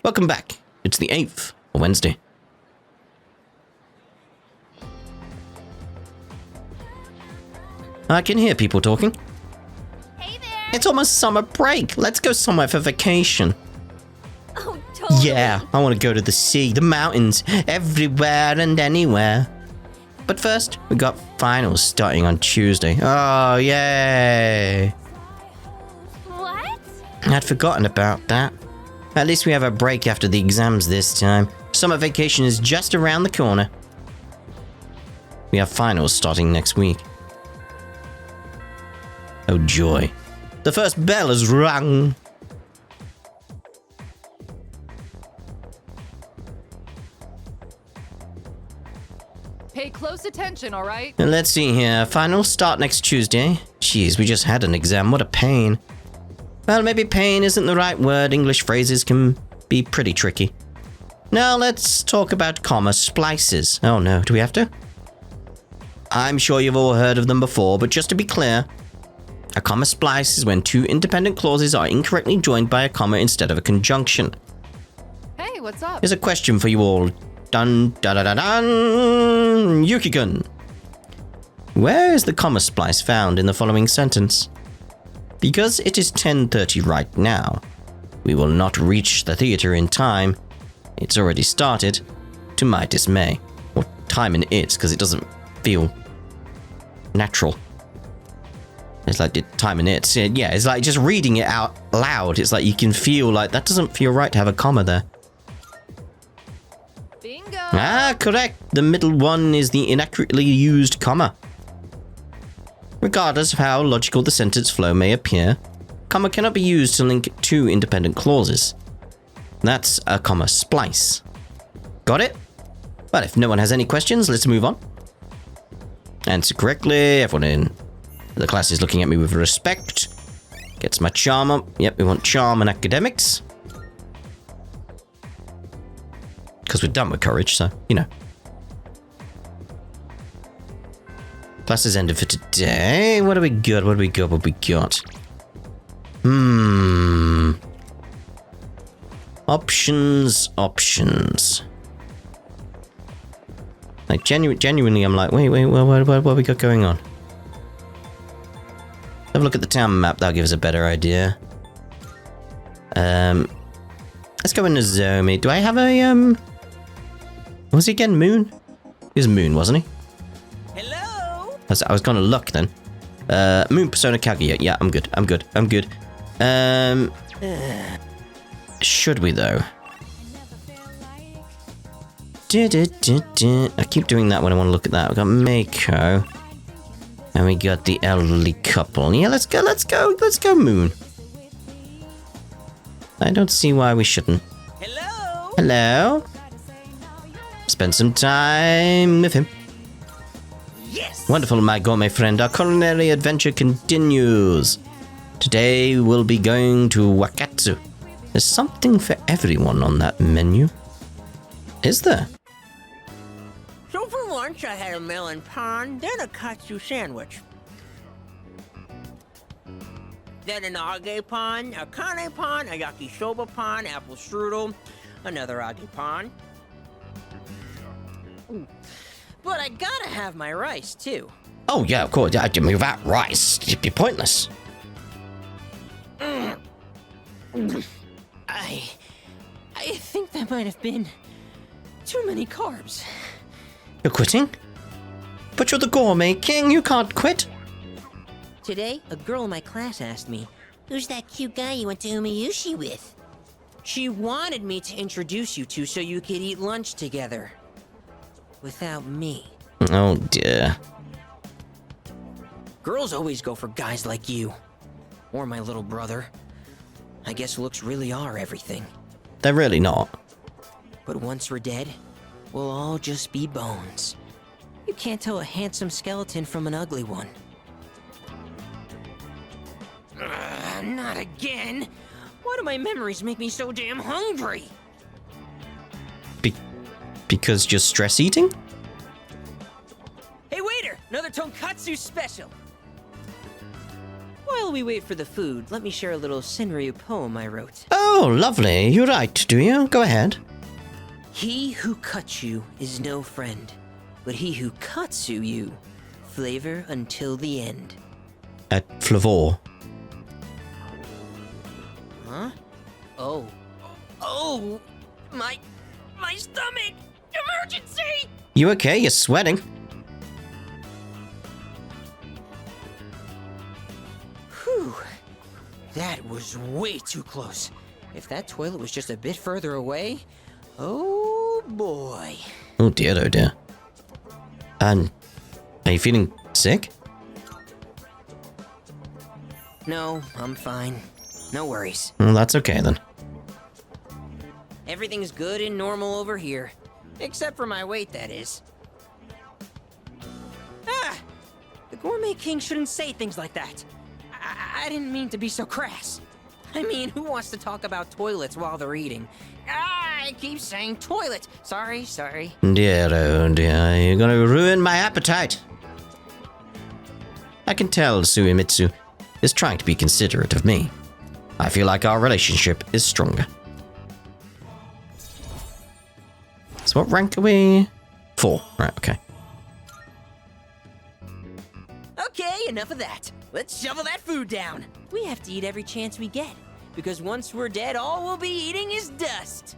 Welcome back. It's the 8th, Wednesday. I can hear people talking. Hey there! It's almost summer break. Let's go somewhere for vacation. Oh, totally. Yeah, I want to go to the sea, the mountains, everywhere and anywhere. But first, we got finals starting on Tuesday. Oh, yay! What? I'd forgotten about that. At least we have a break after the exams this time. Summer vacation is just around the corner. We have finals starting next week. Oh joy. The first bell is rung. Pay close attention, all right? And let's see here. Finals start next Tuesday. Jeez, we just had an exam. What a pain. Well, maybe pain isn't the right word. English phrases can be pretty tricky. Now let's talk about comma splices. Oh no, do we have to? I'm sure you've all heard of them before, but just to be clear, a comma splice is when two independent clauses are incorrectly joined by a comma instead of a conjunction. Hey, what's up? Here's a question for you all. Dun da da da dun. Yuki-kun. Where is the comma splice found in the following sentence? Because it is 10:30 right now, we will not reach the theater in time. It's already started, to my dismay. Or time in it, because it doesn't feel natural. It's like the time in it. Yeah, it's like just reading it out loud. It's like you can feel like that doesn't feel right to have a comma there. Bingo! Ah, correct. The middle one is the inaccurately used comma. Regardless of how logical the sentence flow may appear, comma cannot be used to link two independent clauses. That's a comma splice. Got it? But if no one has any questions, let's move on. Answer correctly. Everyone in the class is looking at me with respect. Gets my charm up. Yep, we want charm and academics. Because we're done with courage, so, you know. Class is ended for today. What do we got? What do we got? What do we got? Options. Like, genuinely, I'm like, wait, what we got going on? Have a look at the town map. That'll give us a better idea. Let's go in Nozomi. Do I have a, what was he again? Moon? He was Moon, wasn't he? Hello? I was gonna look then. Moon Persona Kaguya. Yeah, I'm good. Should we though? I keep doing that when I want to look at that. We've got Mako. And we got the elderly couple. Yeah, let's go Moon. I don't see why we shouldn't. Hello? Spend some time with him. Yes! Wonderful, my gourmet friend. Our culinary adventure continues. Today we'll be going to Wakatsu. There's something for everyone on that menu. Is there? So for lunch, I had a melon pan, then a katsu sandwich. Then an age pan, a kane pan, a yakisoba pan, apple strudel, another age pan. But I gotta have my rice, too. Oh, yeah, of course. I mean, without rice, it'd be pointless. I think that might have been too many carbs. You're quitting? But you're the gourmet king. You can't quit. Today, a girl in my class asked me, "Who's that cute guy you went to Umiyushi with?" She wanted me to introduce you to so you could eat lunch together. Without me. Oh, dear. Girls always go for guys like you. Or my little brother. I guess looks really are everything. They're really not. But once we're dead, we'll all just be bones. You can't tell a handsome skeleton from an ugly one. Not again! Why do my memories make me so damn hungry? Because you're stress eating? Hey waiter! Another tonkatsu special! While we wait for the food, let me share a little Senryu poem I wrote. Oh, lovely. You write, do you? Go ahead. He who cuts you is no friend, but he who katsu you, flavor until the end. At Flavor. Huh? Oh. Oh! My stomach! Emergency! You okay? You're sweating. Whew. That was way too close. If that toilet was just a bit further away, oh boy. Oh dear. And are you feeling sick? No, I'm fine. No worries. Well, that's okay then. Everything's good and normal over here. Except for my weight, that is. Ah! The Gourmet King shouldn't say things like that. I didn't mean to be so crass. I mean, who wants to talk about toilets while they're eating? I keep saying toilet. Sorry. Dear, oh dear, you're gonna ruin my appetite. I can tell Suimitsu is trying to be considerate of me. I feel like our relationship is stronger. So what rank are we? 4. Right, okay. Okay, enough of that. Let's shovel that food down. We have to eat every chance we get, because once we're dead, all we'll be eating is dust.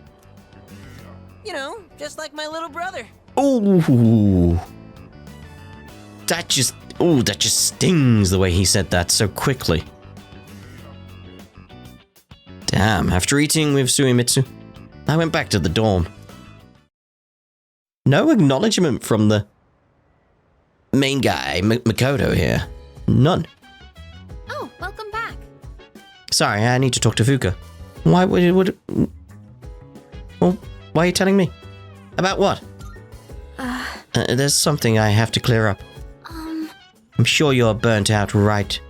You know, just like my little brother. Ooh. That just stings the way he said that so quickly. Damn, after eating with Suimitsu, I went back to the dorm. No acknowledgement from the main guy, Makoto here. None. Oh, welcome back. Sorry, I need to talk to Fuka. Why would well, why are you telling me? About what? There's something I have to clear up. I'm sure you're burnt out right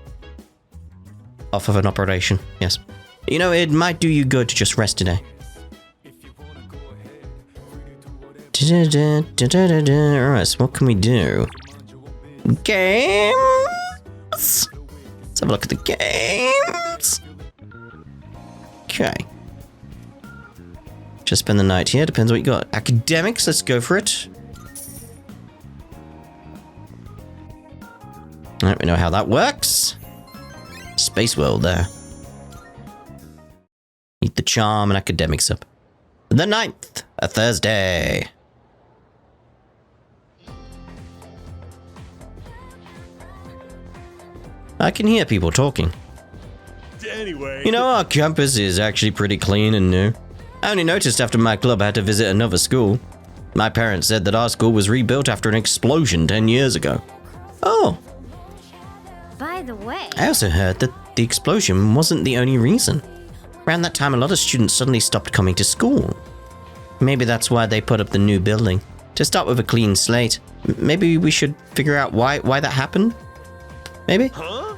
off of an operation. Yes. You know, it might do you good to just rest today. Alright, so what can we do? Games? Let's have a look at the games. Okay. Just spend the night here, depends what you got. Academics, let's go for it. Alright, we know how that works. Space World there. Eat the charm and academics up. The 9th, a Thursday. I can hear people talking. Anyway. You know, our campus is actually pretty clean and new. I only noticed after my club had to visit another school. My parents said that our school was rebuilt after an explosion 10 years ago. Oh. By the way, I also heard that the explosion wasn't the only reason. Around that time, a lot of students suddenly stopped coming to school. Maybe that's why they put up the new building. To start with a clean slate. Maybe we should figure out why that happened? Maybe? Huh?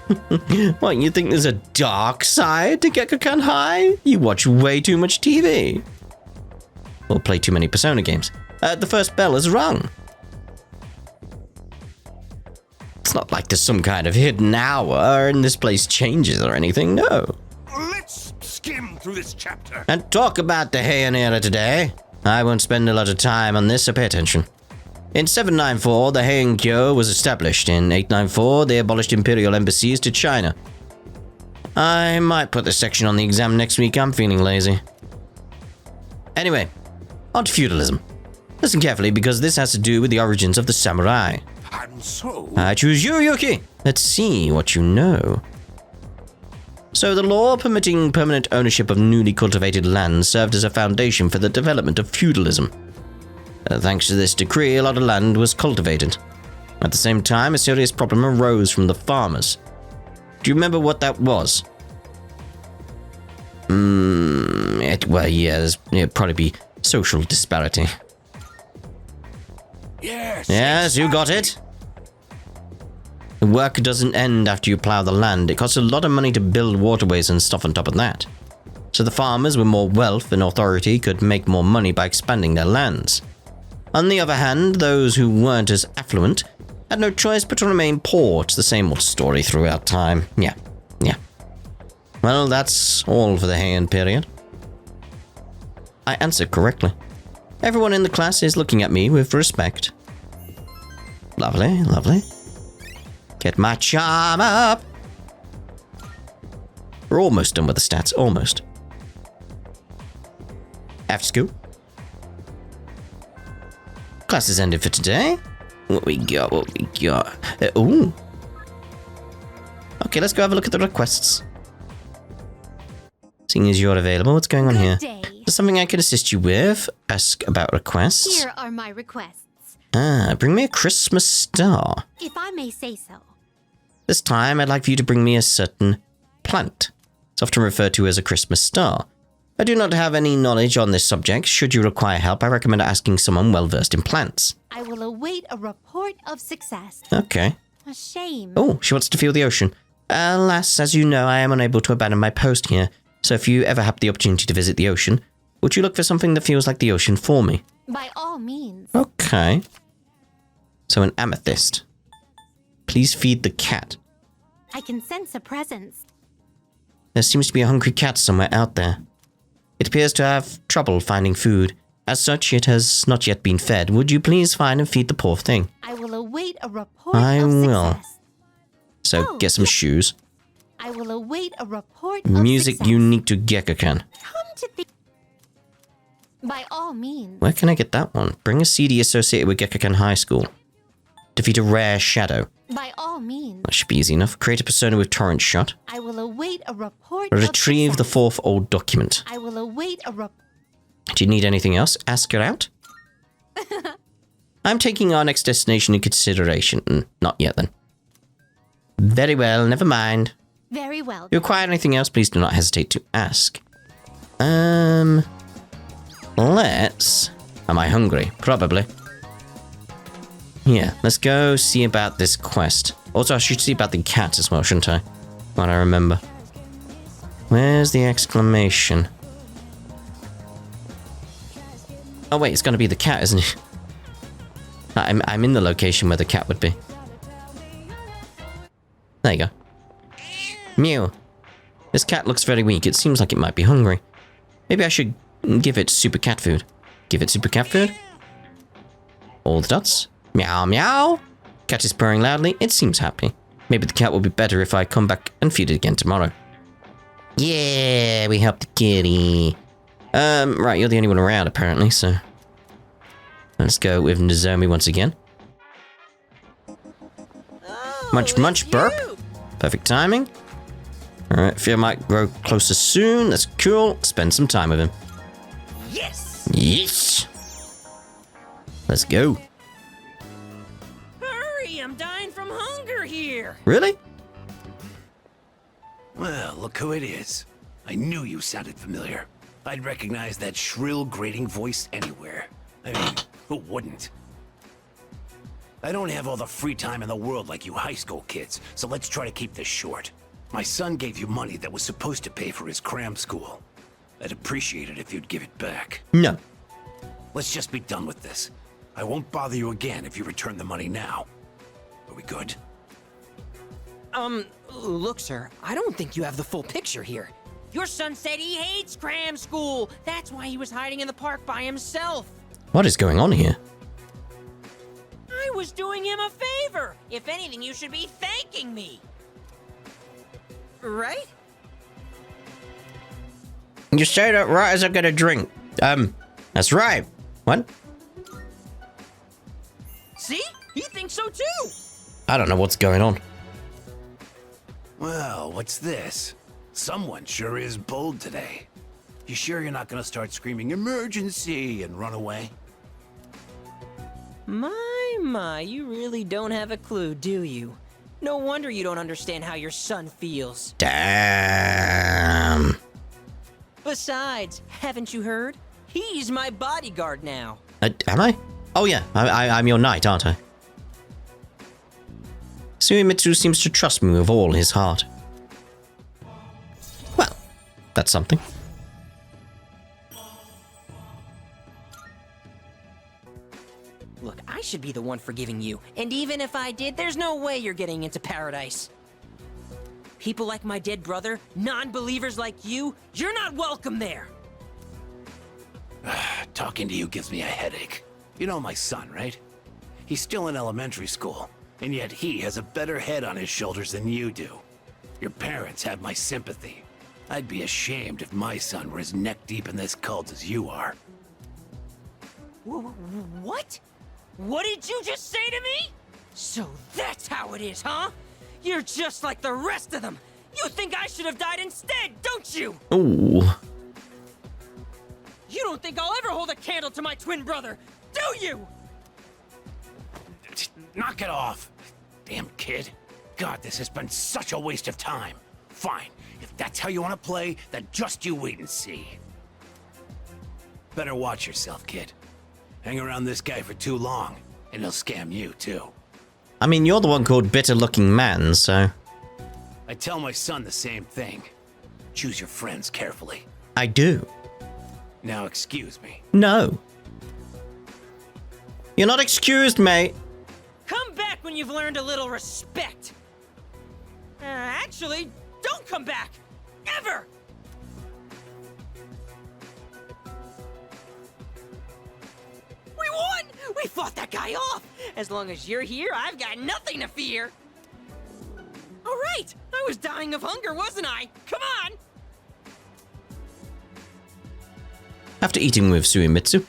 What, you think there's a dark side to Gekkokan High? You watch way too much TV. Or play too many Persona games. The first bell is rung. It's not like there's some kind of hidden hour and this place changes or anything, no. Let's skim through this chapter. And talk about the Heian era today. I won't spend a lot of time on this, so pay attention. In 794, the Heian Kyo was established. In 894, they abolished imperial embassies to China. I might put this section on the exam next week, I'm feeling lazy. Anyway, on to feudalism. Listen carefully because this has to do with the origins of the samurai. And so. I choose you, Yuki. Let's see what you know. So the law permitting permanent ownership of newly cultivated land served as a foundation for the development of feudalism. Thanks to this decree, a lot of land was cultivated. At the same time, a serious problem arose from the farmers. Do you remember what that was? Well, yeah, it'd probably be social disparity. Yes, you got it. The work doesn't end after you plow the land. It costs a lot of money to build waterways and stuff on top of that. So the farmers with more wealth and authority could make more money by expanding their lands. On the other hand, those who weren't as affluent had no choice but to remain poor. It's the same old story throughout time. Yeah, Well, that's all for the Heian period. I answered correctly. Everyone in the class is looking at me with respect. Lovely, lovely. Get my charm up! We're almost done with the stats, almost. After school. Class is ended for today. What we got, what we got? Ooh. Okay, let's go have a look at the requests. Seeing as you're available, what's going on here? Good day. Is there something I can assist you with? Ask about requests. Here are my requests. Bring me a Christmas star. If I may say so. This time, I'd like for you to bring me a certain plant. It's often referred to as a Christmas star. I do not have any knowledge on this subject. Should you require help, I recommend asking someone well-versed in plants. I will await a report of success. Okay. A shame. Oh, she wants to feel the ocean. Alas, as you know, I am unable to abandon my post here. So if you ever have the opportunity to visit the ocean, would you look for something that feels like the ocean for me? By all means. Okay. So an amethyst. Please feed the cat. I can sense a presence. There seems to be a hungry cat somewhere out there. It appears to have trouble finding food. As such, it has not yet been fed. Would you please find and feed the poor thing? I will await a report I of will. success. So Oh, get some yes. shoes. I will await a report of Music success. unique to Gekkokan. Come to think. By all means. Where can I get that one? Bring a CD associated with Gekkokan High School. Defeat a rare shadow. By all means. That should be easy enough. Create a persona with torrent shot. I will await a report Retrieve of the success. fourth old document. I will await a report. Do you need anything else? Ask her out. I'm taking our next destination in consideration. Not yet then. Very well, never mind. Very well. If you require anything else, please do not hesitate to ask. Let's... Am I hungry? Probably. Yeah, let's go see about this quest. Also, I should see about the cat as well, shouldn't I? What I remember. Where's the exclamation? Oh wait, it's gonna be the cat, isn't it? I'm in the location where the cat would be. There you go. Mew. This cat looks very weak. It seems like it might be hungry. Maybe I should give it super cat food. Give it super cat food? All the dots. Meow meow. Cat is purring loudly. It seems happy. Maybe the cat will be better if I come back and feed it again tomorrow. Yeah, we helped the kitty. Right, you're the only one around apparently, so... Let's go with Nozomi once again. Munch munch burp. Perfect timing. Alright, fear might grow closer soon. That's cool. Spend some time with him. Yes! Yes! Let's go. Hurry, I'm dying from hunger here. Really? Well, look who it is. I knew you sounded familiar. I'd recognize that shrill, grating voice anywhere. I mean, who wouldn't? I don't have all the free time in the world like you high school kids, so let's try to keep this short. My son gave you money that was supposed to pay for his cram school. I'd appreciate it if you'd give it back. No. Let's just be done with this. I won't bother you again if you return the money now. Are we good? Look, sir, I don't think you have the full picture here. Your son said he hates cram school. That's why he was hiding in the park by himself. What is going on here? I was doing him a favor. If anything, you should be thanking me. Right? You say that right as I get a drink. That's right. What? See? He thinks so too. I don't know what's going on. Well, what's this? Someone sure is bold today. You sure you're not gonna start screaming emergency and run away? My, you really don't have a clue, do you? No wonder you don't understand how your son feels. Damn. Besides, haven't you heard? He's my bodyguard now. Am I? Oh yeah, I'm your knight, aren't I? Suimitsu seems to trust me with all his heart. Well, that's something. Look, I should be the one forgiving you. And even if I did, there's no way you're getting into paradise. People like my dead brother, non-believers like you, you're not welcome there! Talking to you gives me a headache. You know my son, right? He's still in elementary school, and yet he has a better head on his shoulders than you do. Your parents have my sympathy. I'd be ashamed if my son were as neck-deep in this cult as you are. What? What did you just say to me? So that's how it is, huh? You're just like the rest of them. You think I should have died instead, don't you? Ooh. You don't think I'll ever hold a candle to my twin brother, do you? Knock it off. Damn kid. God, this has been such a waste of time. Fine. If that's how you want to play, then just you wait and see. Better watch yourself, kid. Hang around this guy for too long, and he'll scam you, too. I mean, you're the one called Bitter Looking Man, so... I tell my son the same thing. Choose your friends carefully. I do. Now excuse me. No. You're not excused, mate. Come back when you've learned a little respect. Actually, don't come back! Ever! We won! We fought that guy off! As long as you're here, I've got nothing to fear! Alright! I was dying of hunger, wasn't I? Come on! After eating with Suimitsu,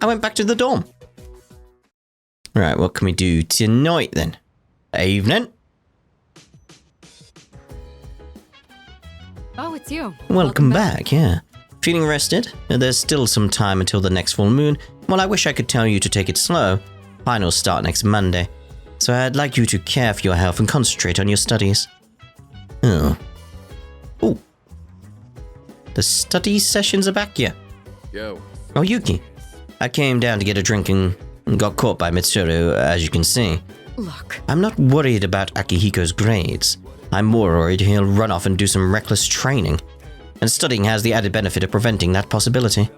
I went back to the dorm. Right, what can we do tonight then? Evening. Oh, it's you. Welcome back, yeah. Feeling rested? There's still some time until the next full moon. Well, I wish I could tell you to take it slow. Finals start next Monday. So I'd like you to care for your health and concentrate on your studies. Oh. Ooh. The study sessions are back, yeah. Yo. Oh, Yuki. I came down to get a drink and got caught by Mitsuru, as you can see. Look. I'm not worried about Akihiko's grades. I'm more worried he'll run off and do some reckless training. And studying has the added benefit of preventing that possibility.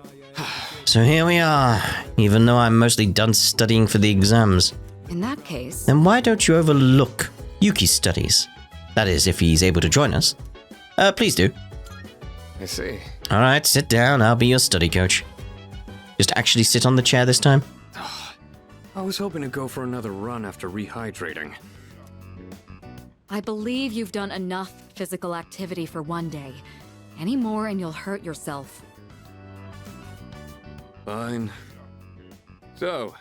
So here we are, even though I'm mostly done studying for the exams. In that case... Then why don't you overlook Yuki's studies? That is, if he's able to join us. Please do. I see. Alright, sit down, I'll be your study coach. Just actually sit on the chair this time? I was hoping to go for another run after rehydrating. I believe you've done enough physical activity for one day. Any more and you'll hurt yourself. Fine. So,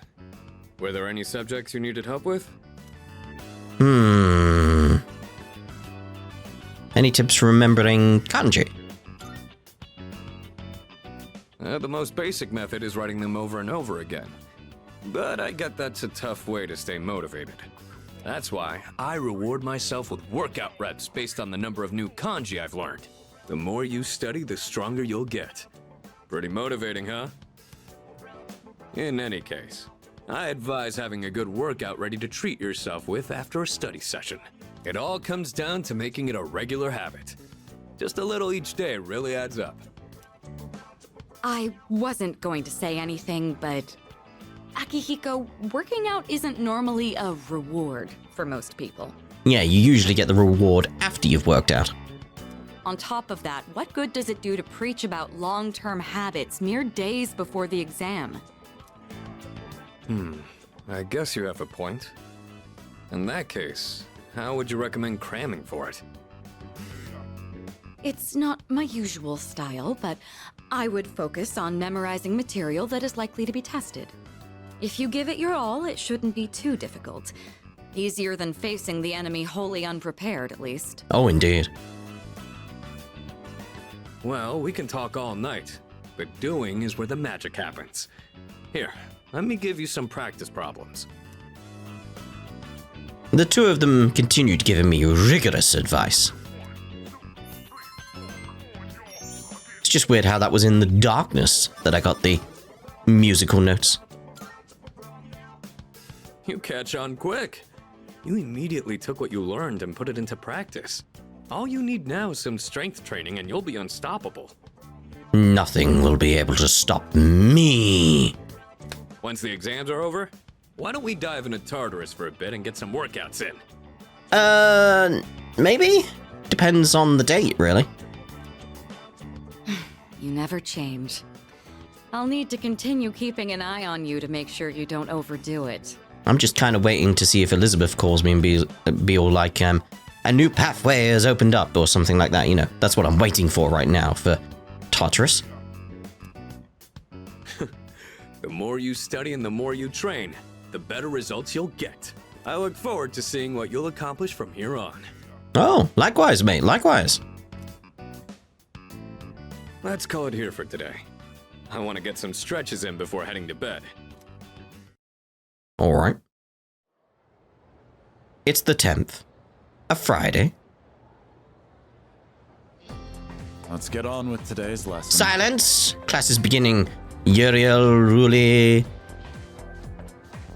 were there any subjects you needed help with? Any tips for remembering kanji? The most basic method is writing them over and over again. But I get that's a tough way to stay motivated. That's why I reward myself with workout reps based on the number of new kanji I've learned. The more you study, the stronger you'll get. Pretty motivating, huh? In any case, I advise having a good workout ready to treat yourself with after a study session. It all comes down to making it a regular habit. Just a little each day really adds up. I wasn't going to say anything, but... Akihiko, working out isn't normally a reward for most people. Yeah, you usually get the reward after you've worked out. On top of that, what good does it do to preach about long-term habits mere days before the exam? I guess you have a point. In that case, how would you recommend cramming for it? It's not my usual style, but I would focus on memorizing material that is likely to be tested. If you give it your all, it shouldn't be too difficult. Easier than facing the enemy wholly unprepared, at least. Oh, indeed. Well, we can talk all night, but doing is where the magic happens. Here, let me give you some practice problems. The two of them continued giving me rigorous advice. It's just weird how that was in the darkness that I got the musical notes. You catch on quick. You immediately took what you learned and put it into practice. All you need now is some strength training and you'll be unstoppable. Nothing will be able to stop me. Once the exams are over, why don't we dive into Tartarus for a bit and get some workouts in? Maybe? depends on the date, really. You never change. I'll need to continue keeping an eye on you to make sure you don't overdo it. I'm just kind of waiting to see if Elizabeth calls me and be all like, a new pathway has opened up or something like that, you know. That's what I'm waiting for right now for Tartarus. The more you study and the more you train, the better results you'll get. I look forward to seeing what you'll accomplish from here on. Oh, likewise, mate, likewise. Let's call it here for today. I want to get some stretches in before heading to bed. All right. It's the 10th. A Friday. Let's get on with today's lesson. Silence! Class is beginning. Uriel Ruli...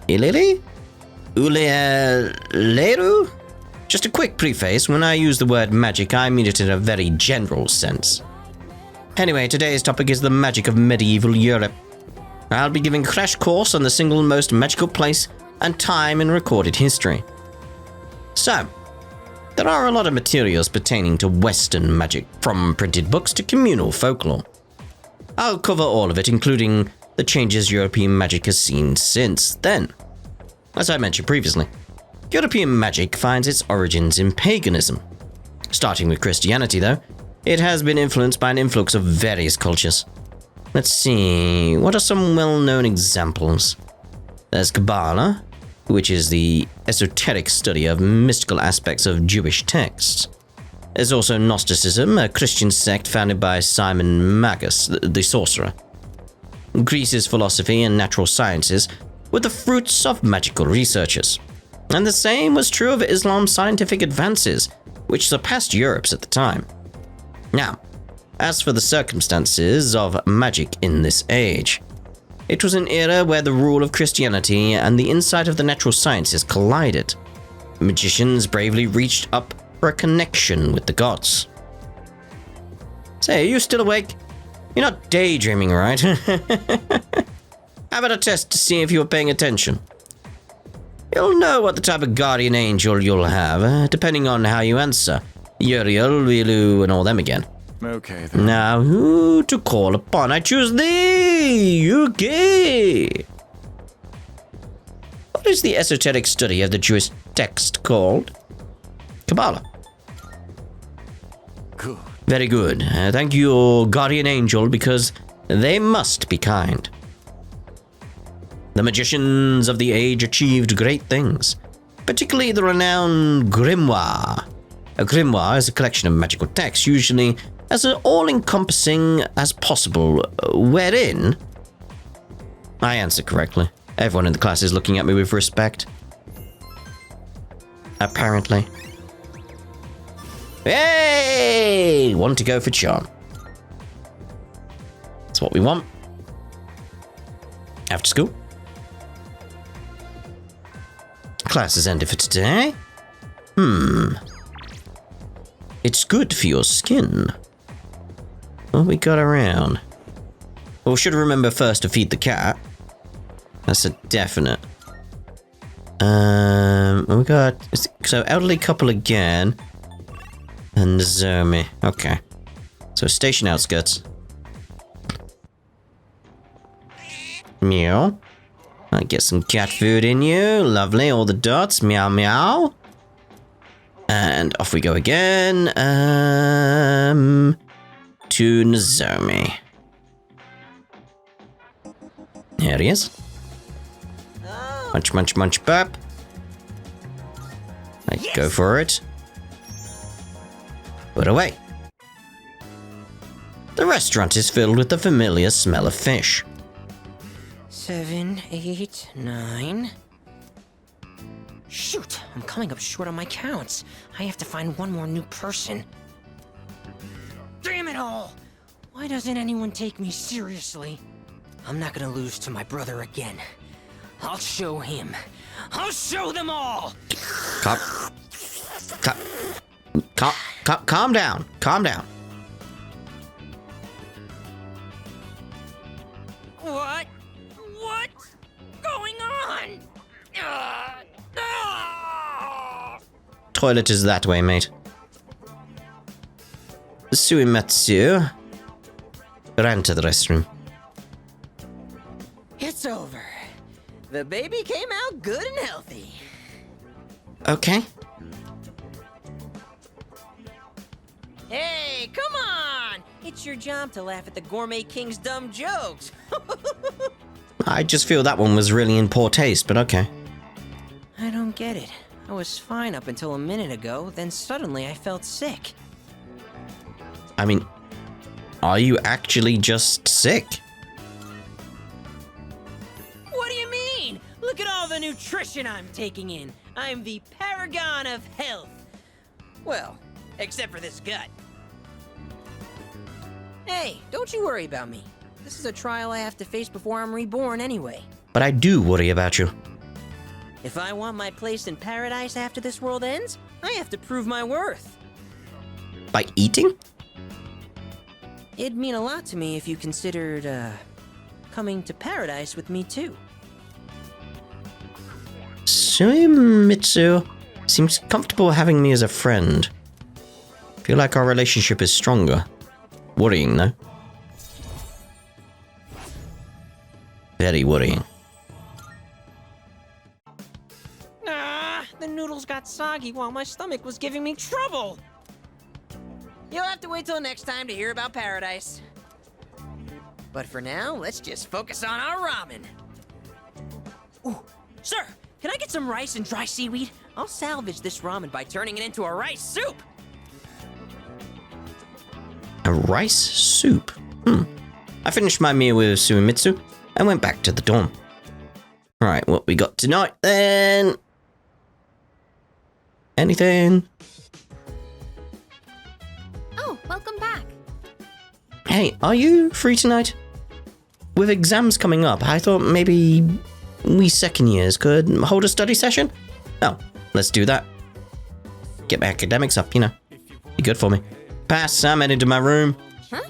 Ilili? Uleru? Just a quick preface. When I use the word magic, I mean it in a very general sense. Anyway, today's topic is the magic of medieval Europe. I'll be giving a crash course on the single most magical place and time in recorded history. So, there are a lot of materials pertaining to Western magic, from printed books to communal folklore. I'll cover all of it, including the changes European magic has seen since then. As I mentioned previously, European magic finds its origins in paganism. Starting with Christianity, though, it has been influenced by an influx of various cultures. Let's see, what are some well-known examples? There's Kabbalah, which is the esoteric study of mystical aspects of Jewish texts. There's also Gnosticism, a Christian sect founded by Simon Magus, the sorcerer. Greece's philosophy and natural sciences were the fruits of magical researchers. And the same was true of Islam's scientific advances, which surpassed Europe's at the time. Now, as for the circumstances of magic in this age, it was an era where the rule of Christianity and the insight of the natural sciences collided. Magicians bravely reached up for a connection with the gods. Say, are you still awake? You're not daydreaming, right? How about a test to see if you were paying attention? You'll know what the type of guardian angel you'll have, depending on how you answer. Uriel, Wilu, and all them again. Okay, then. Now, who to call upon? I choose thee, Yuki! What is the esoteric study of the Jewish text called? Kabbalah. Good. Very good. Thank you, guardian angel, because they must be kind. The magicians of the age achieved great things, particularly the renowned grimoire. A grimoire is a collection of magical texts, usually as all-encompassing as possible, wherein... I answer correctly. Everyone in the class is looking at me with respect. Apparently. Hey! Want to go for charm. That's what we want. After school. Class is ended for today. It's good for your skin. What we got around? Well, we should remember first to feed the cat. That's a definite. We got... So, elderly couple again. And Nozomi. Okay. So, station outskirts. Meow. I get some cat food in you. Lovely. All the dots. Meow, meow. And off we go again. To Nozomi. There he is. Munch, munch, munch, burp. Go for it. Put away. The restaurant is filled with the familiar smell of fish. 7, 8, 9. Shoot, I'm coming up short on my counts. I have to find one more new person. Damn it all! Why doesn't anyone take me seriously? I'm not gonna lose to my brother again. I'll show him. I'll show them all! Calm down. Calm down. What? What's going on? Toilet is that way, mate. Suimatsu ran to the restroom. It's over. The baby came out good and healthy. Okay. Hey, come on! It's your job to laugh at the Gourmet King's dumb jokes. I just feel that one was really in poor taste, but okay. I don't get it. I was fine up until a minute ago, then suddenly I felt sick. I mean, are you actually just sick? What do you mean? Look at all the nutrition I'm taking in. I'm the paragon of health. Well, except for this gut. Hey, don't you worry about me. This is a trial I have to face before I'm reborn anyway. But I do worry about you. If I want my place in paradise after this world ends, I have to prove my worth. By eating? It'd mean a lot to me if you considered, coming to paradise with me too. Suimitsu seems comfortable having me as a friend. Feel like our relationship is stronger. Worrying, though. Very worrying. Ah, the noodles got soggy while my stomach was giving me trouble. You'll have to wait till next time to hear about paradise. But for now, let's just focus on our ramen. Ooh, sir, can I get some rice and dry seaweed? I'll salvage this ramen by turning it into a rice soup. A rice soup? I finished my meal with Suimitsu and went back to the dorm. Right, what we got tonight then? Anything? Oh, welcome back. Hey, are you free tonight? With exams coming up, I thought maybe we second years could hold a study session? Oh, let's do that. Get my academics up, you know. Be good for me. Pass, I'm heading to my room. Huh?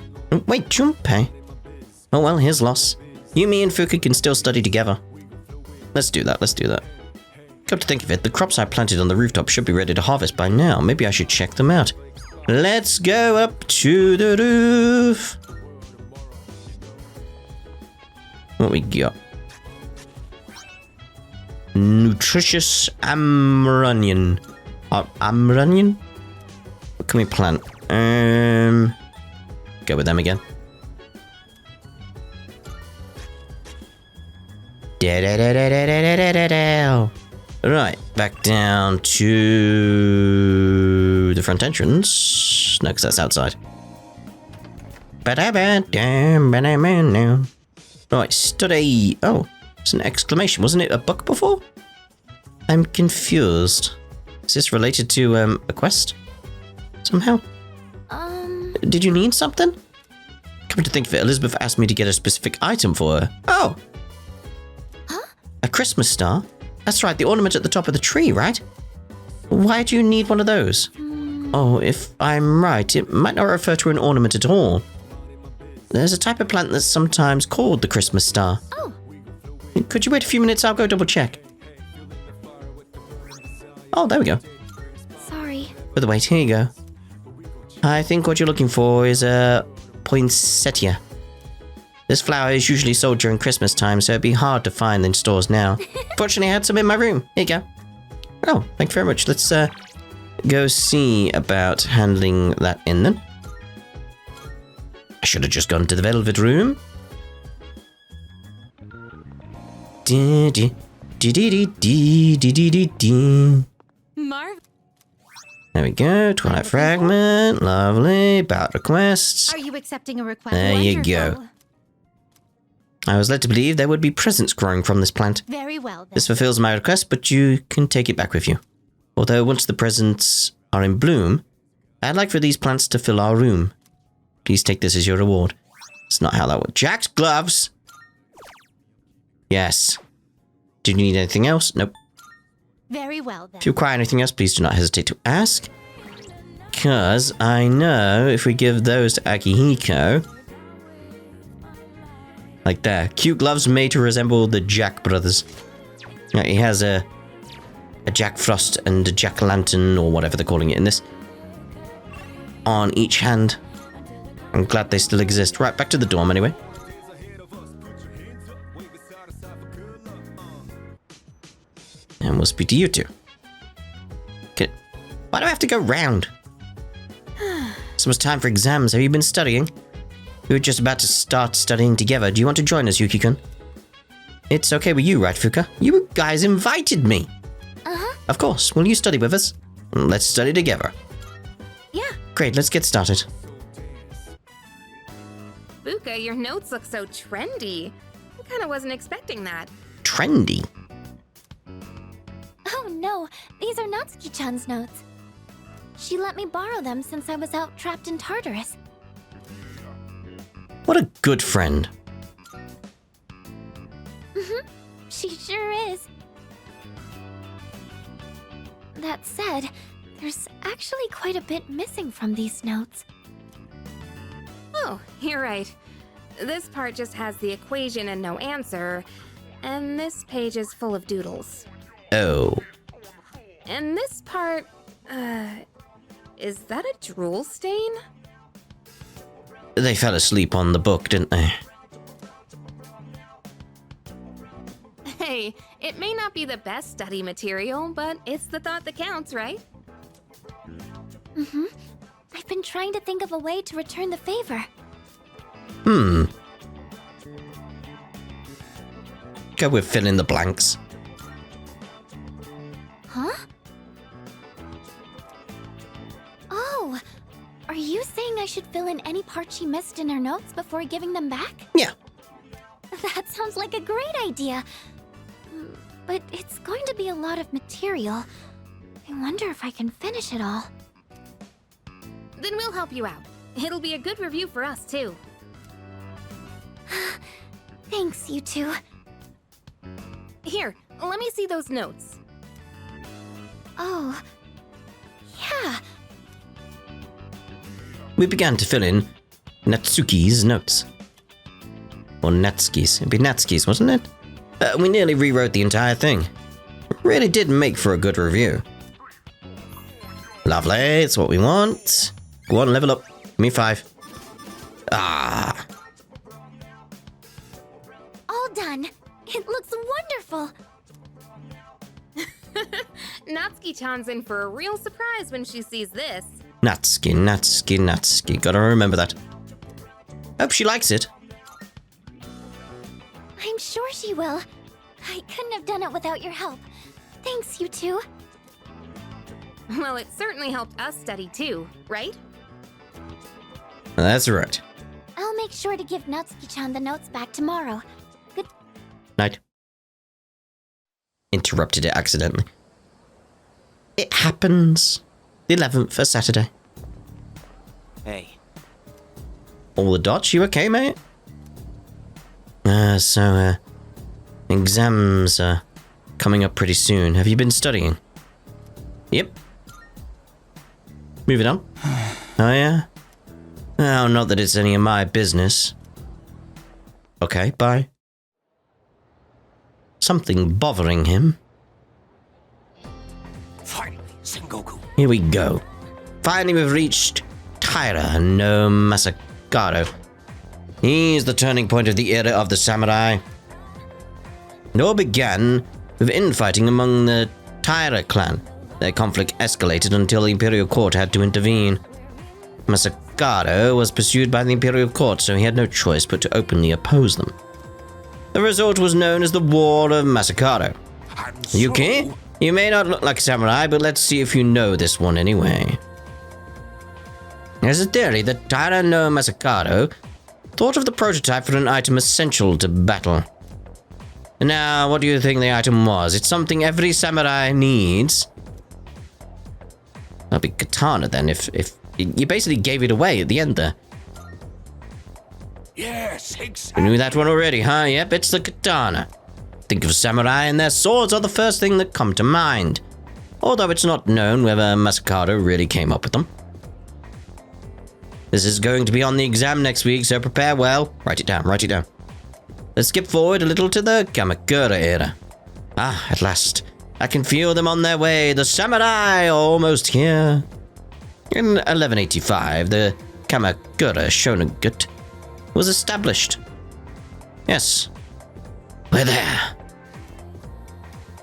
Wait, Junpei. Oh well, here's loss. You, me, and Fuku can still study together. Let's do that, let's do that. Come to think of it, the crops I planted on the rooftop should be ready to harvest by now. Maybe I should check them out. Let's go up to the roof. What we got? Nutritious amranion. Amranion? What can we plant? Go with them again. Right, back down to the front entrance. No, because that's outside. Right, study. Oh, it's an exclamation. Wasn't it a book before? I'm confused. Is this related to a quest? Somehow? Did you need something? Come to think of it, Elizabeth asked me to get a specific item for her. Oh! Huh? A Christmas star? That's right, the ornament at the top of the tree, right? Why do you need one of those? Oh, if I'm right, it might not refer to an ornament at all. There's a type of plant that's sometimes called the Christmas star. Oh. Could you wait a few minutes? I'll go double check. Oh, there we go. Sorry. For the wait, here you go. I think what you're looking for is a poinsettia. This flower is usually sold during Christmas time, so it'd be hard to find in stores now. Fortunately, I had some in my room. Here you go. Oh, thank you very much. Let's go see about handling that in then. I should have just gone to the velvet room. Marv, There we go. Twilight fragment. Lovely. About requests. are you accepting a request? There you go. Wonderful. I was led to believe there would be presents growing from this plant. Very well then. This fulfills my request, but you can take it back with you. Although once the presents are in bloom, I'd like for these plants to fill our room. Please take this as your reward. It's not how that works. Jack's gloves! Yes. Do you need anything else? Nope. Very well then. If you require anything else, please do not hesitate to ask. Because I know if we give those to Akihiko... Like there. Cute gloves made to resemble the Jack brothers. Yeah, he has a Jack Frost and a Jack Lantern, or whatever they're calling it in this, on each hand. I'm glad they still exist. Right, back to the dorm anyway. And we'll speak to you two. Okay. Why do I have to go round? It's almost time for exams. Have you been studying? We were just about to start studying together. Do you want to join us, Yuki-kun? It's okay with you, right, Fuka? You guys invited me. Uh-huh. Of course. Will you study with us? Let's study together. Yeah. Great, let's get started. Fuka, your notes look so trendy. I kinda wasn't expecting that. Trendy. Oh no, these are Natsuki-chan's notes. She let me borrow them since I was out trapped in Tartarus. What a good friend. She sure is. That said, there's actually quite a bit missing from these notes. Oh, you're right. This part just has the equation and no answer, and this page is full of doodles. Oh. And this part, is that a drool stain? They fell asleep on the book, didn't they? Hey, it may not be the best study material, but it's the thought that counts, right? I've been trying to think of a way to return the favor. Go with fill in the blanks. Huh? Oh, are you saying I should fill in any part she missed in her notes before giving them back? Yeah. That sounds like a great idea. But it's going to be a lot of material. I wonder if I can finish it all. Then we'll help you out. It'll be a good review for us, too. Thanks, you two. Here, let me see those notes. Oh, yeah. We began to fill in Natsuki's notes. Or Natsuki's. It'd be Natsuki's, wasn't it? We nearly rewrote the entire thing. Really did make for a good review. Lovely, it's what we want. Go on, level up. Give me 5. Ah. All done. It looks wonderful. Natsuki-chan's in for a real surprise when she sees this. Natsuki. Gotta remember that. Hope she likes it. I'm sure she will. I couldn't have done it without your help. Thanks, you two. Well, it certainly helped us study too, right? That's right. I'll make sure to give Natsuki-chan the notes back tomorrow. Good. Night. Interrupted it accidentally. It happens. The 11th, a Saturday. Hey, All the dots, you okay, mate? Exams are coming up pretty soon. Have you been studying? Yep. Moving on. Oh, yeah? Oh, not that it's any of my business. Okay, bye. Something bothering him. Finally, Sengoku. Here we go. Finally, we've reached Taira no Masakado. He's the turning point of the era of the samurai. It all began with infighting among the Taira clan. Their conflict escalated until the Imperial Court had to intervene. Masakado was pursued by the Imperial Court, so he had no choice but to openly oppose them. The result was known as the War of Masakado. Yuki, you may not look like a samurai, but let's see if you know this one anyway. There's a theory that Taira no Masakado thought of the prototype for an item essential to battle. Now, what do you think the item was? It's something every samurai needs. That'd be katana then, if you basically gave it away at the end there. Yes, You exactly. knew that one already, huh? Yep, it's the katana. Think of samurai and their swords are the first thing that come to mind. Although it's not known whether Masakado really came up with them. This is going to be on the exam next week, so prepare well. Write it down. Let's skip forward a little to the Kamakura era. Ah, at last. I can feel them on their way. The samurai are almost here. In 1185, the Kamakura Shonagut was established. Yes, we're there.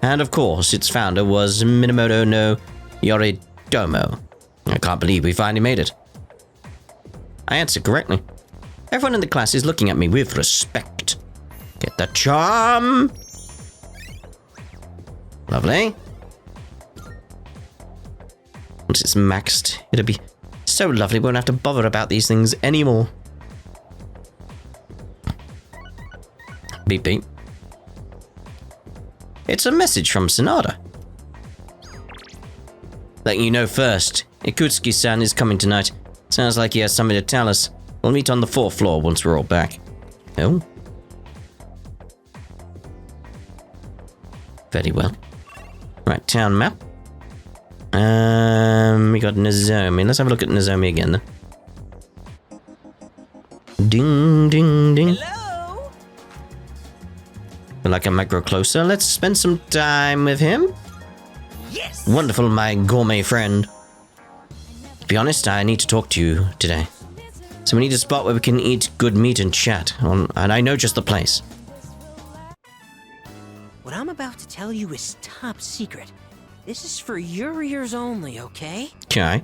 And of course, its founder was Minamoto no Yoritomo. I can't believe we finally made it. I answered correctly. Everyone in the class is looking at me with respect. Get the charm! Lovely. Once it's maxed, it'll be so lovely we won't have to bother about these things anymore. Beep beep. It's a message from Sonata. Letting you know first, Ikutsuki-san is coming tonight. Sounds like he has something to tell us. We'll meet on the 4th floor once we're all back. Oh. Very well. Right, town map. We got Nozomi. Let's have a look at Nozomi again then. Ding, ding, ding. Hello? Would like a micro closer. Let's spend some time with him. Yes! Wonderful, my gourmet friend. To be honest, I need to talk to you today. So we need a spot where we can eat good meat and chat. And I know just the place. What I'm about to tell you is top secret. This is for your ears only, okay? Okay.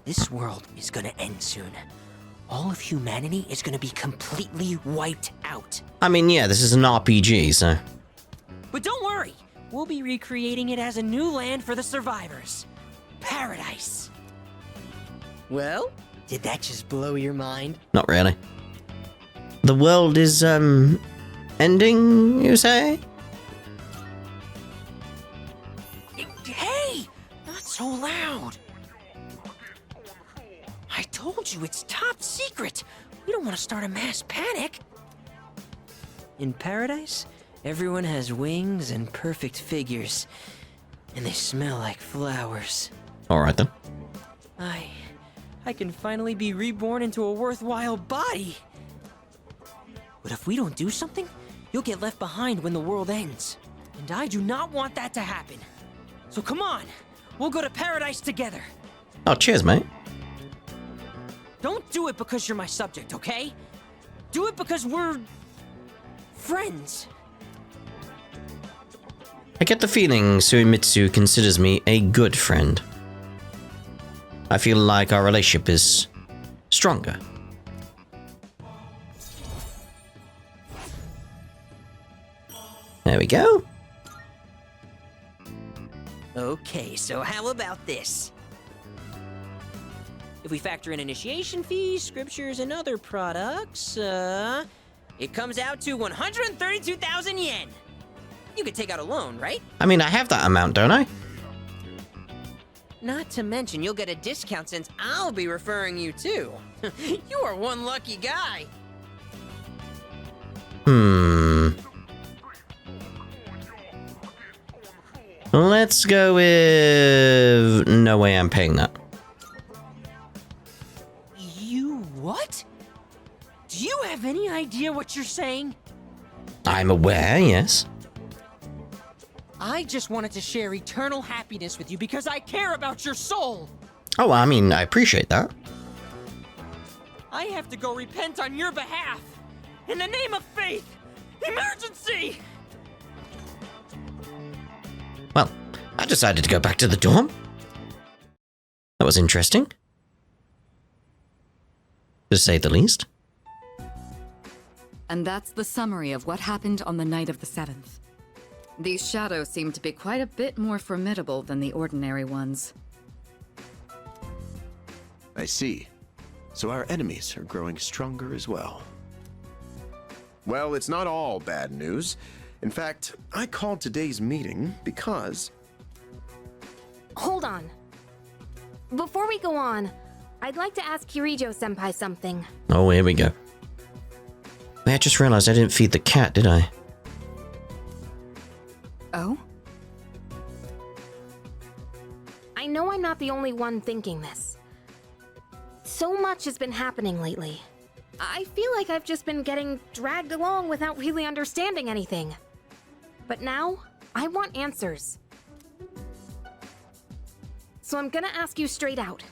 This world is gonna end soon. All of humanity is gonna be completely wiped out. I mean, yeah, this is an RPG, so... But don't worry, we'll be recreating it as a new land for the survivors. Paradise. Well, did that just blow your mind? Not really. The world is, ending, you say? Hey! Not so loud! I told you it's top secret! We don't want to start a mass panic! In paradise, everyone has wings and perfect figures. And they smell like flowers. Alright then. I can finally be reborn into a worthwhile body! But if we don't do something, you'll get left behind when the world ends. And I do not want that to happen. So come on, we'll go to paradise together. Oh, cheers, mate. Don't do it because you're my subject, okay? Do it because we're... friends. I get the feeling Suimitsu considers me a good friend. I feel like our relationship is stronger. There we go. Okay, so how about this? If we factor in initiation fees, scriptures, and other products, it comes out to 132,000 yen. You could take out a loan, right? I mean, I have that amount, don't I? Not to mention, you'll get a discount since I'll be referring you too. You are one lucky guy. Let's go with... No way I'm paying that. You what? Do you have any idea what you're saying? I'm aware, yes. I just wanted to share eternal happiness with you because I care about your soul. Oh, I mean, I appreciate that. I have to go repent on your behalf. In the name of faith! Emergency! Well, I decided to go back to the dorm. That was interesting. To say the least. And that's the summary of what happened on the night of the 7th. These shadows seem to be quite a bit more formidable than the ordinary ones. I see. So our enemies are growing stronger as well. Well, it's not all bad news. In fact, I called today's meeting because... Hold on. Before we go on, I'd like to ask Kirijo-senpai something. Oh, here we go. I just realized I didn't feed the cat, did I? Oh? I know I'm not the only one thinking this. So much has been happening lately. I feel like I've just been getting dragged along without really understanding anything. But now, I want answers. So I'm gonna ask you straight out.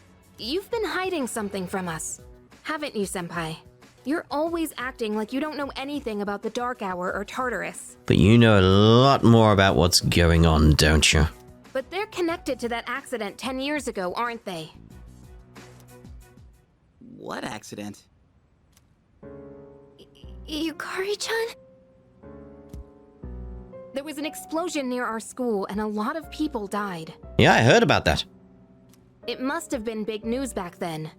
You've been hiding something from us, haven't you, Senpai? You're always acting like you don't know anything about the Dark Hour or Tartarus. But you know a lot more about what's going on, don't you? But they're connected to that accident 10 years ago, aren't they? What accident? Yukari-chan? There was an explosion near our school and a lot of people died. Yeah, I heard about that. It must have been big news back then.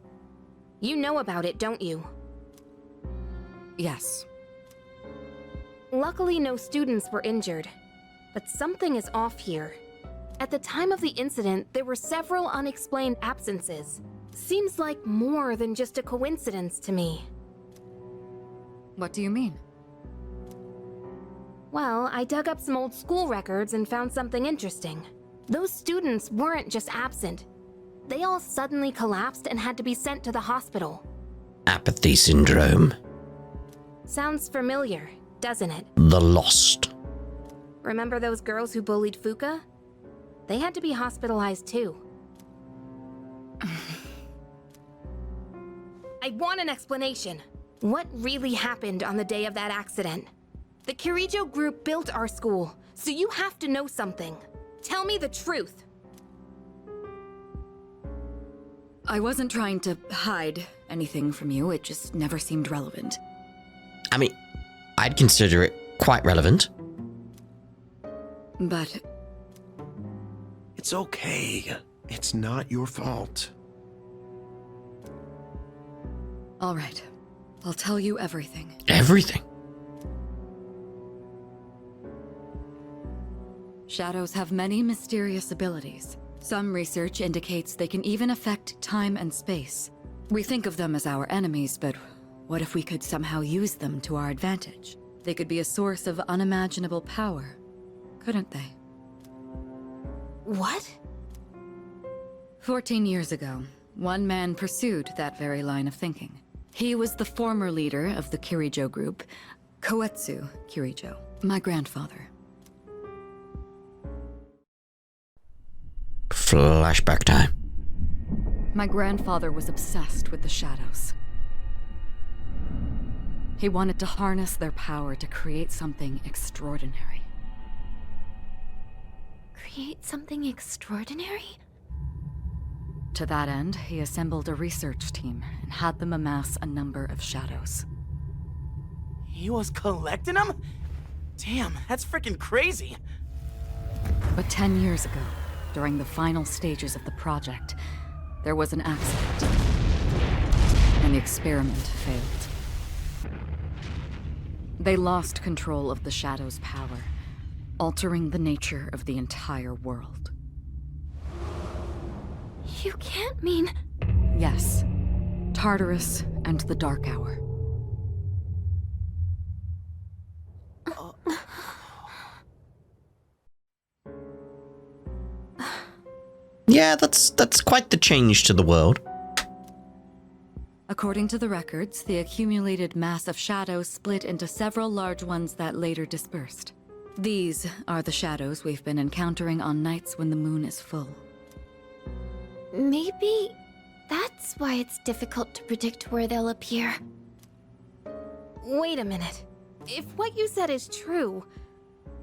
You know about it, don't you? Yes. Luckily, no students were injured. But something is off here. At the time of the incident, there were several unexplained absences. Seems like more than just a coincidence to me. What do you mean? Well, I dug up some old school records and found something interesting. Those students weren't just absent. They all suddenly collapsed and had to be sent to the hospital. Apathy syndrome. Sounds familiar, doesn't it? The Lost. Remember those girls who bullied Fuka? They had to be hospitalized too. I want an explanation. What really happened on the day of that accident? The Kirijo group built our school, so you have to know something. Tell me the truth. I wasn't trying to hide anything from you, it just never seemed relevant. I mean, I'd consider it quite relevant. But It's okay. It's not your fault. all right, I'll tell you everything. Everything. Shadows have many mysterious abilities. Some research indicates they can even affect time and space. We think of them as our enemies, but what if we could somehow use them to our advantage? They could be a source of unimaginable power, couldn't they? What? 14 years ago, one man pursued that very line of thinking. He was the former leader of the Kirijo group, Koetsu Kirijo, my grandfather. Flashback time. My grandfather was obsessed with the shadows. He wanted to harness their power to create something extraordinary. Create something extraordinary? To that end, he assembled a research team and had them amass a number of shadows. He was collecting them? Damn, that's freaking crazy. But 10 years ago, during the final stages of the project, there was an accident, and the experiment failed. They lost control of the Shadow's power, altering the nature of the entire world. You can't mean... Yes, Tartarus and the Dark Hour. Yeah, that's quite the change to the world. According to the records, the accumulated mass of shadows split into several large ones that later dispersed. These are the shadows we've been encountering on nights when the moon is full. Maybe that's why it's difficult to predict where they'll appear. Wait a minute. If what you said is true,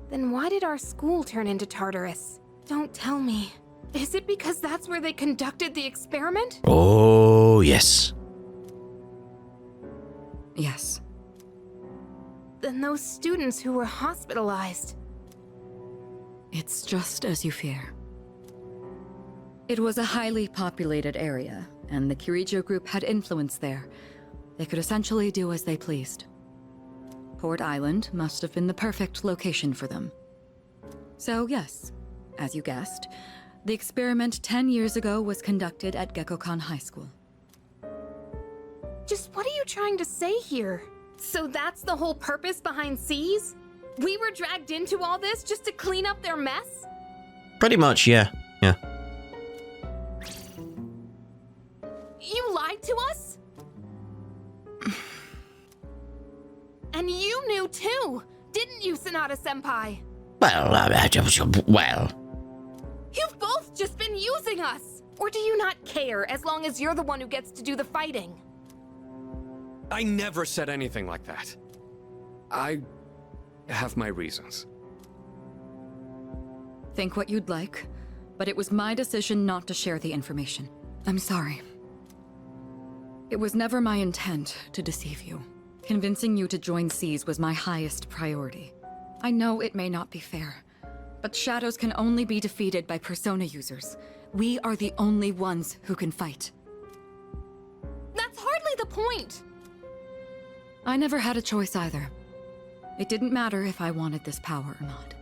then why did our school turn into Tartarus? Don't tell me. Is it because that's where they conducted the experiment? Oh, yes. Yes. Then those students who were hospitalized. It's just as you fear. It was a highly populated area, and the Kirijo group had influence there. They could essentially do as they pleased. Port Island must have been the perfect location for them. So yes, as you guessed, the experiment 10 years ago was conducted at Gekkokan High School. Just what are you trying to say here? So that's the whole purpose behind C's? We were dragged into all this just to clean up their mess? Pretty much, yeah. Yeah. You lied to us? And you knew too, didn't you, Well, well. You've both just been using us! Or do you not care as long as you're the one who gets to do the fighting? I never said anything like that. I have my reasons. Think what you'd like, but it was my decision not to share the information. I'm sorry. It was never my intent to deceive you. Convincing you to join Seas was my highest priority. I know it may not be fair, but shadows can only be defeated by persona users. We are the only ones who can fight. That's hardly the point! I never had a choice either. It didn't matter if I wanted this power or not.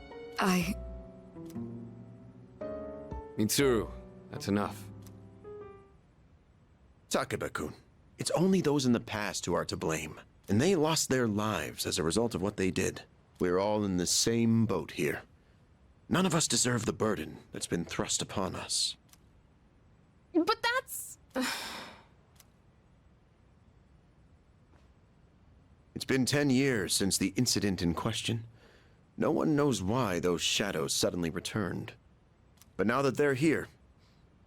Mitsuru, that's enough. Takeba-kun, it's only those in the past who are to blame. And they lost their lives as a result of what they did. We're all in the same boat here. None of us deserve the burden that's been thrust upon us. But that's... It's been 10 years since the incident in question. No one knows why those shadows suddenly returned. But now that they're here,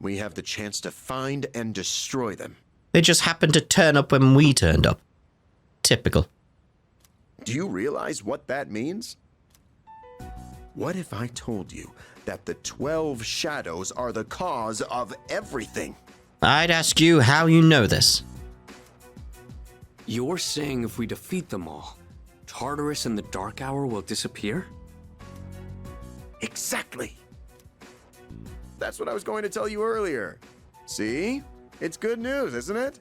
we have the chance to find and destroy them. They just happened to turn up when we turned up. Typical. Do you realize what that means? What if I told you that the 12 shadows are the cause of everything? I'd ask you how you know this. You're saying if we defeat them all, Tartarus and the Dark Hour will disappear? Exactly. That's what I was going to tell you earlier. See? It's good news, isn't it?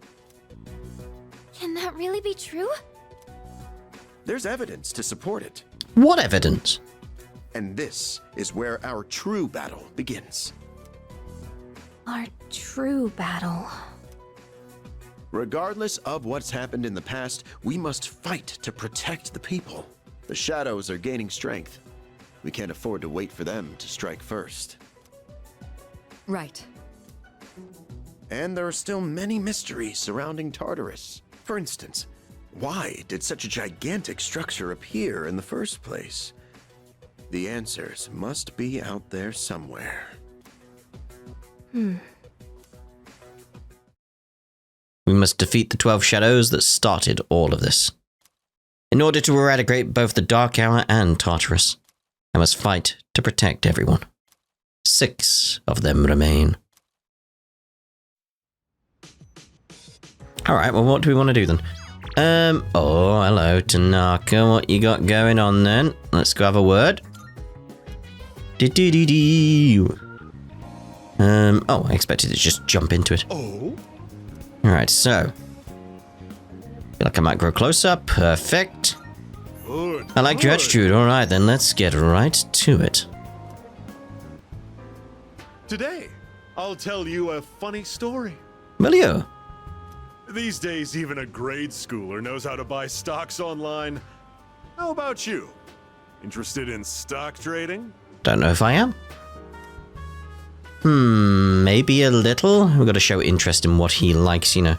Can that really be true? There's evidence to support it. What evidence? And this is where our true battle begins. Our true battle. Regardless of what's happened in the past, we must fight to protect the people. The shadows are gaining strength. We can't afford to wait for them to strike first. Right. And there are still many mysteries surrounding Tartarus. For instance, why did such a gigantic structure appear in the first place? The answers must be out there somewhere. We must defeat the 12 shadows that started all of this. In order to eradicate both the Dark Hour and Tartarus, I must fight to protect everyone. 6 of them remain. Alright, well, what do we want to do then? Oh, hello, Tanaka. What you got going on then? Let's go have a word. Oh, I expected to just jump into it. Oh? Alright, so. Feel like I might grow close up. Perfect. Good. I like your attitude. Alright, then let's get right to it. Today, I'll tell you a funny story. Will you? These days, even a grade schooler knows how to buy stocks online. How about you? Interested in stock trading? Don't know if I am. Maybe a little. We've got to show interest in what he likes, you know.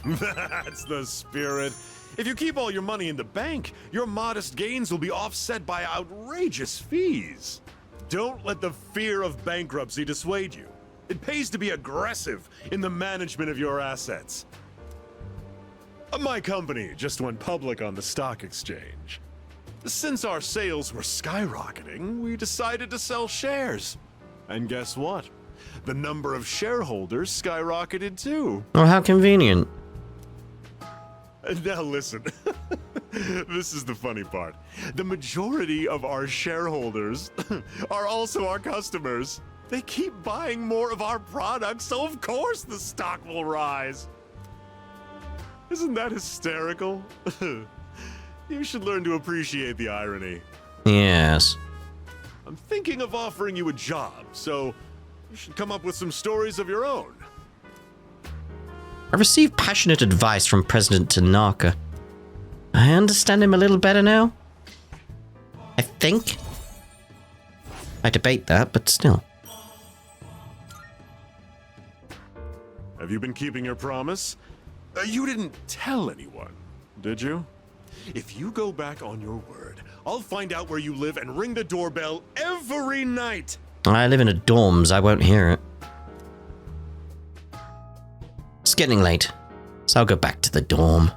That's the spirit. If you keep all your money in the bank, your modest gains will be offset by outrageous fees. Don't let the fear of bankruptcy dissuade you. It pays to be aggressive in the management of your assets. My company just went public on the stock exchange. Since our sales were skyrocketing, we decided to sell shares. And guess what? The number of shareholders skyrocketed too. Oh, how convenient. Now listen, this is the funny part. The majority of our shareholders are also our customers. They keep buying more of our products, so of course the stock will rise. Isn't that hysterical? You should learn to appreciate the irony. Yes. I'm thinking of offering you a job, so you should come up with some stories of your own. I received passionate advice from President Tanaka. I understand him a little better now. I think. I debate that, but still. Have you been keeping your promise? You didn't tell anyone, did you? If you go back on your word, I'll find out where you live and ring the doorbell every night. I live in a dorms, I won't hear it. It's getting late, so I'll go back to the dorm.